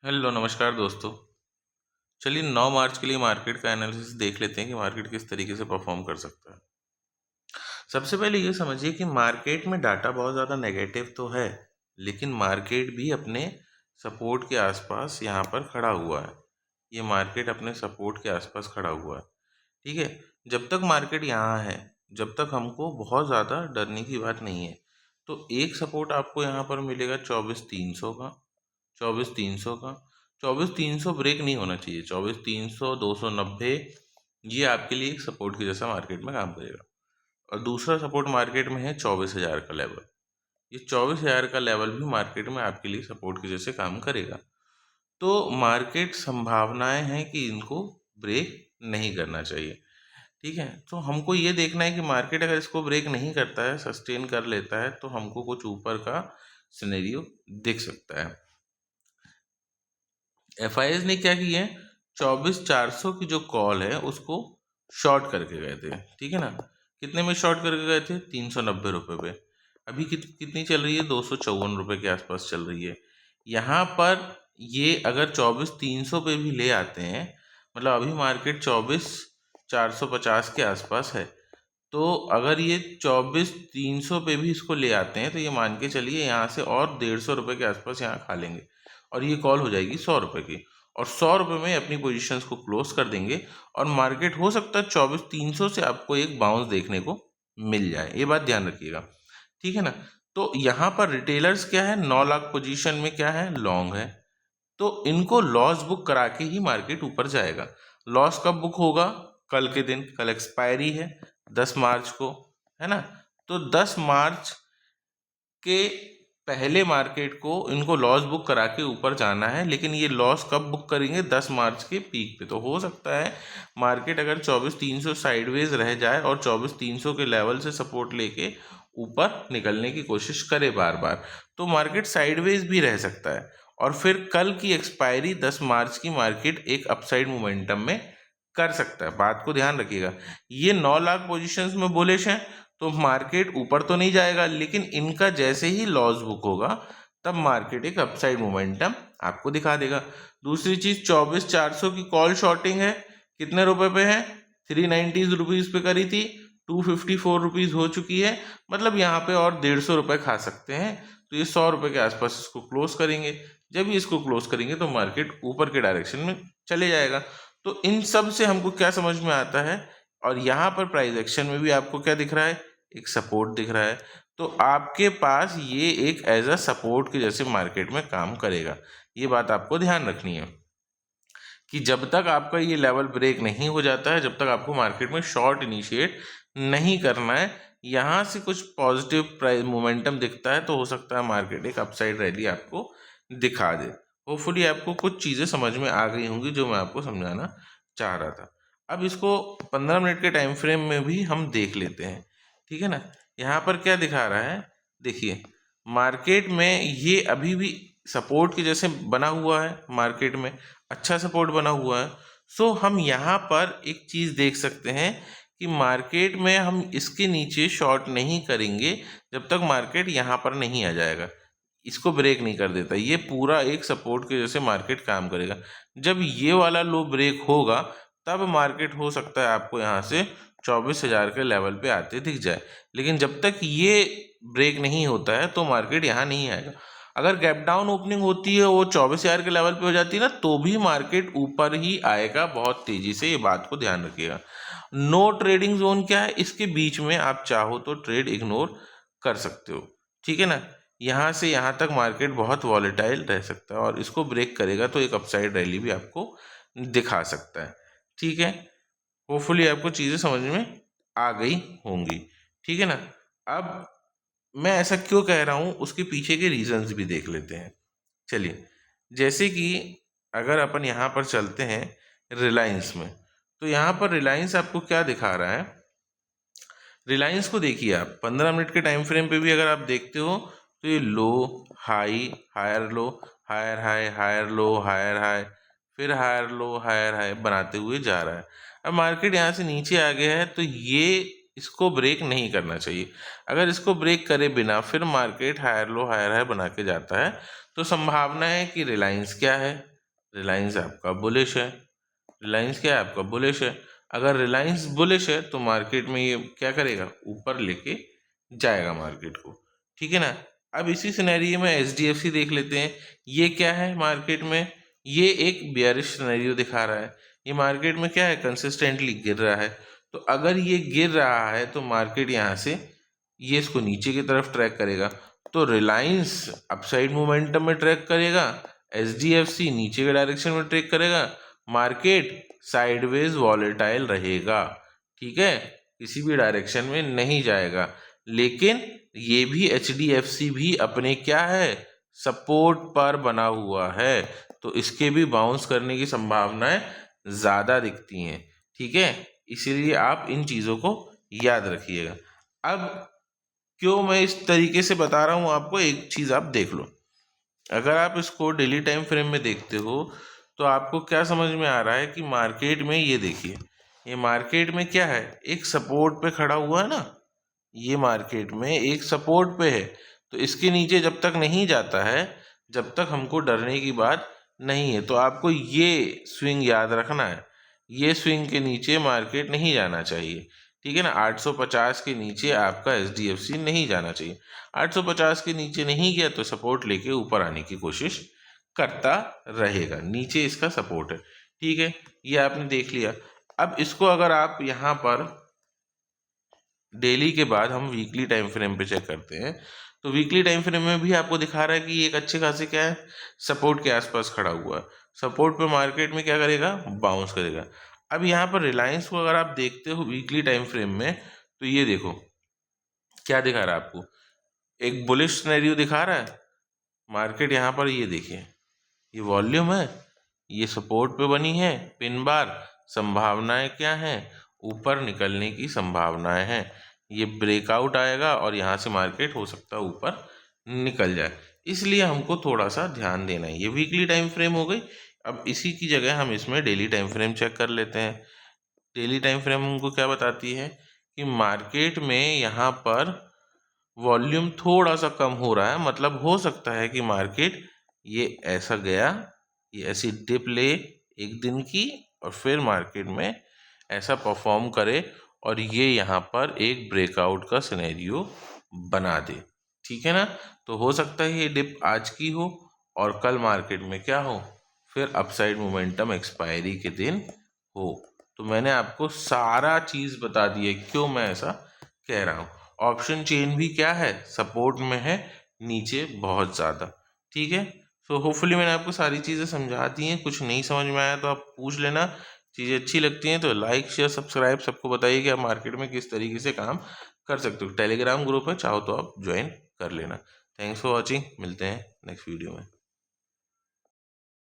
Hello नमस्कार दोस्तों। चलिए 9 मार्च के लिए मार्केट का एनालिसिस देख लेते हैं कि मार्केट किस तरीके से परफॉर्म कर सकता है। सबसे पहले ये समझिए कि मार्केट में डाटा बहुत ज़्यादा नेगेटिव तो है, लेकिन मार्केट भी अपने सपोर्ट के आसपास यहाँ पर खड़ा हुआ है। ये मार्केट अपने सपोर्ट के आसपास खड़ा हुआ है। ठीक है, जब तक मार्केट यहाँ है, जब तक हमको बहुत ज़्यादा डरने की बात नहीं है। तो एक सपोर्ट आपको यहाँ पर मिलेगा 24,300 का, 24,300 का। 24,300 ब्रेक नहीं होना चाहिए। 24,300, 290 ये आपके लिए एक सपोर्ट की जैसा मार्केट में काम करेगा। और दूसरा सपोर्ट मार्केट में है 24,000 का लेवल। ये 24,000 का लेवल भी मार्केट में आपके लिए सपोर्ट के जैसे काम करेगा। तो मार्केट संभावनाएं हैं कि इनको ब्रेक नहीं करना चाहिए। ठीक है, तो हमको ये देखना है कि मार्केट अगर इसको ब्रेक नहीं करता है, सस्टेन कर लेता है, तो हमको कुछ ऊपर का सिनेरियो दिख सकता है। एफआईएस ने क्या किया है, 24,400 की जो कॉल है उसको शॉर्ट करके गए थे। ठीक है ना, कितने में शॉर्ट करके गए थे? 390 रुपये पे। अभी कितनी चल रही है? 254 रुपये के आसपास चल रही है। यहाँ पर ये अगर 24,300 पे भी ले आते हैं, मतलब अभी मार्केट 24,450 के आसपास है, तो अगर ये 24,300 पे भी इसको ले आते हैं तो ये मान के चलिए यहाँ से और 150 रुपये के आसपास यहाँ खा लेंगे और ये कॉल हो जाएगी 100 रुपये की, और 100 रुपये में अपनी पोजीशंस को क्लोज कर देंगे। और मार्केट हो सकता है 24,300 से आपको एक बाउंस देखने को मिल जाए, ये बात ध्यान रखिएगा। ठीक है ना, तो यहाँ पर रिटेलर्स क्या है, 9 लाख पोजीशन में क्या है, लॉन्ग है। तो इनको लॉस बुक करा के ही मार्केट ऊपर जाएगा। लॉस कब बुक होगा? कल के दिन, कल एक्सपायरी है 10 मार्च को, है ना। तो 10 मार्च के पहले मार्केट को इनको लॉस बुक करा के ऊपर जाना है, लेकिन ये लॉस कब बुक करेंगे? 10 मार्च के पीक पे। तो हो सकता है मार्केट अगर 24,300 साइडवेज रह जाए और 24,300 के लेवल से सपोर्ट लेके ऊपर निकलने की कोशिश करे बार बार, तो मार्केट साइडवेज भी रह सकता है। और फिर कल की एक्सपायरी 10 मार्च की मार्केट एक अपसाइड मोमेंटम में कर सकता है। बात को ध्यान रखिएगा। ये 9 लाख पोजीशंस में बुलिश हैं, तो मार्केट ऊपर तो नहीं जाएगा, लेकिन इनका जैसे ही लॉस बुक होगा तब मार्केट एक अपसाइड मोमेंटम आपको दिखा देगा। दूसरी चीज, 24,400 की कॉल शॉर्टिंग है, कितने रुपए पे है? 390 रुपीज पे करी थी, 254 रुपीज हो चुकी है। मतलब यहाँ पे और 150 रुपए खा सकते हैं। तो ये 100 रुपए के आसपास इसको क्लोज करेंगे। जब ये इसको क्लोज करेंगे तो मार्केट ऊपर के डायरेक्शन में चले जाएगा। तो इन सब से हमको क्या समझ में आता है, और यहाँ पर प्राइस एक्शन में भी आपको क्या दिख रहा है, एक सपोर्ट दिख रहा है। तो आपके पास ये एक एज अ सपोर्ट के जैसे मार्केट में काम करेगा। ये बात आपको ध्यान रखनी है कि जब तक आपका ये लेवल ब्रेक नहीं हो जाता है, जब तक आपको मार्केट में शॉर्ट इनिशिएट नहीं करना है। यहाँ से कुछ पॉजिटिव प्राइस मोमेंटम दिखता है तो हो सकता है मार्केट एक अपसाइड रैली आपको दिखा दे। होपफुली आपको कुछ चीज़ें समझ में आ गई होंगी जो मैं आपको समझाना चाह रहा था। अब इसको 15 मिनट के टाइम फ्रेम में भी हम देख लेते हैं। ठीक है ना, यहाँ पर क्या दिखा रहा है, देखिए मार्केट में ये अभी भी सपोर्ट के जैसे बना हुआ है, मार्केट में अच्छा सपोर्ट बना हुआ है। सो हम यहाँ पर एक चीज़ देख सकते हैं कि मार्केट में हम इसके नीचे शॉर्ट नहीं करेंगे जब तक मार्केट यहाँ पर नहीं आ जाएगा, इसको ब्रेक नहीं कर देता। ये पूरा एक सपोर्ट के जैसे मार्केट काम करेगा। जब ये वाला लो ब्रेक होगा तब मार्केट हो सकता है आपको यहाँ से 24,000 के लेवल पे आते दिख जाए, लेकिन जब तक ये ब्रेक नहीं होता है तो मार्केट यहाँ नहीं आएगा। अगर गैप डाउन ओपनिंग होती है, वो 24,000 के लेवल पे हो जाती है ना, तो भी मार्केट ऊपर ही आएगा बहुत तेजी से। ये बात को ध्यान रखिएगा। नो ट्रेडिंग जोन क्या है, इसके बीच में आप चाहो तो ट्रेड इग्नोर कर सकते हो। ठीक है ना, यहाँ से यहाँ तक मार्केट बहुत वॉलेटाइल रह सकता है और इसको ब्रेक करेगा तो एक अपसाइड रैली भी आपको दिखा सकता है। ठीक है, होपफुली आपको चीज़ें समझ में आ गई होंगी। ठीक है ना, अब मैं ऐसा क्यों कह रहा हूँ उसके पीछे के रीजंस भी देख लेते हैं। चलिए, जैसे कि अगर अपन यहाँ पर चलते हैं रिलायंस में, तो यहाँ पर रिलायंस आपको क्या दिखा रहा है। रिलायंस को देखिए आप 15 मिनट के टाइम फ्रेम पे भी अगर आप देखते हो तो ये low high higher low higher high higher low higher high, फिर हायर लो हायर हाई बनाते हुए जा रहा है। अब मार्केट यहाँ से नीचे आ गया है तो ये इसको ब्रेक नहीं करना चाहिए। अगर इसको ब्रेक करे बिना फिर market higher low higher high बना के जाता है तो संभावना है कि रिलायंस क्या है, रिलायंस आपका बुलिश है। रिलायंस क्या है? आपका बुलिश है। अगर रिलायंस बुलिश है तो मार्केट में ये क्या करेगा? ऊपर लेके जाएगा मार्केट को, ठीक है ना। अब इसी सिनेरियो में एचडीएफसी देख लेते हैं। ये क्या है मार्केट में? ये एक बेयरिश सिनेरियो दिखा रहा है। ये मार्केट में क्या है? कंसिस्टेंटली गिर रहा है। तो अगर ये गिर रहा है तो मार्केट यहाँ से ये इसको नीचे की तरफ ट्रैक करेगा। तो रिलायंस अपसाइड मोमेंटम में ट्रैक करेगा, एचडीएफसी नीचे के डायरेक्शन में ट्रैक करेगा, मार्केट साइडवेज वॉलेटाइल रहेगा, ठीक है, किसी भी डायरेक्शन में नहीं जाएगा। लेकिन ये भी एचडीएफसी भी अपने क्या है? सपोर्ट पर बना हुआ है, तो इसके भी बाउंस करने की संभावनाएं ज़्यादा दिखती हैं, ठीक है। इसीलिए आप इन चीज़ों को याद रखिएगा। अब क्यों मैं इस तरीके से बता रहा हूँ आपको, एक चीज़ आप देख लो। अगर आप इसको डेली टाइम फ्रेम में देखते हो तो आपको क्या समझ में आ रहा है कि मार्केट में ये देखिए, ये मार्केट में क्या है? एक सपोर्ट पे खड़ा हुआ है ना, ये मार्केट में एक सपोर्ट पे है। तो इसके नीचे जब तक नहीं जाता है, जब तक हमको डरने की बात नहीं है। तो आपको ये स्विंग याद रखना है, ये स्विंग के नीचे मार्केट नहीं जाना चाहिए, ठीक है ना। 850 के नीचे आपका एचडीएफसी नहीं जाना चाहिए। 850 के नीचे नहीं गया तो सपोर्ट लेके ऊपर आने की कोशिश करता रहेगा। नीचे इसका सपोर्ट है, ठीक है, ये आपने देख लिया। अब इसको अगर आप यहाँ पर डेली के बाद हम वीकली टाइम फ्रेम पे चेक करते हैं, तो वीकली टाइम फ्रेम में भी आपको दिखा रहा है कि एक अच्छे खासे क्या है? सपोर्ट के आसपास खड़ा हुआ है। सपोर्ट पे मार्केट में क्या करेगा? बाउंस करेगा। अब यहाँ पर रिलायंस को अगर आप देखते हो वीकली टाइम फ्रेम में, तो ये देखो क्या दिखा रहा है आपको? एक बुलिश सिनेरियो दिखा रहा है। मार्केट यहाँ पर ये देखिए, ये वॉल्यूम है, ये सपोर्ट पे बनी है पिन बार। संभावनाएं क्या हैं? ऊपर निकलने की संभावनाएं हैं। ये ब्रेकआउट आएगा और यहाँ से मार्केट हो सकता है ऊपर निकल जाए, इसलिए हमको थोड़ा सा ध्यान देना है। ये वीकली टाइम फ्रेम हो गई। अब इसी की जगह हम इसमें डेली टाइम फ्रेम चेक कर लेते हैं। डेली टाइम फ्रेम हमको क्या बताती है कि मार्केट में यहाँ पर वॉल्यूम थोड़ा सा कम हो रहा है, मतलब हो सकता है कि मार्केट ये ऐसा गया, ये ऐसी डिप ले एक दिन की और फिर मार्केट में ऐसा परफॉर्म करे और ये यहाँ पर एक ब्रेकआउट का सिनेरियो बना दे, ठीक है ना। तो हो सकता है ये डिप आज की हो और कल मार्केट में क्या हो? फिर अपसाइड मोमेंटम एक्सपायरी के दिन हो। तो मैंने आपको सारा चीज़ बता दी है क्यों मैं ऐसा कह रहा हूँ। ऑप्शन चेन भी क्या है? सपोर्ट में है, नीचे बहुत ज़्यादा, ठीक है। सो होपफुली मैंने आपको सारी चीज़ें समझा दी हैं। कुछ नहीं समझ में आया तो आप पूछ लेना। चीज़ें अच्छी लगती हैं तो लाइक शेयर सब्सक्राइब सबको बताइए कि आप मार्केट में किस तरीके से काम कर सकते हो। टेलीग्राम ग्रुप है, चाहो तो आप ज्वाइन कर लेना। थैंक्स फॉर वॉचिंग, मिलते हैं नेक्स्ट वीडियो में।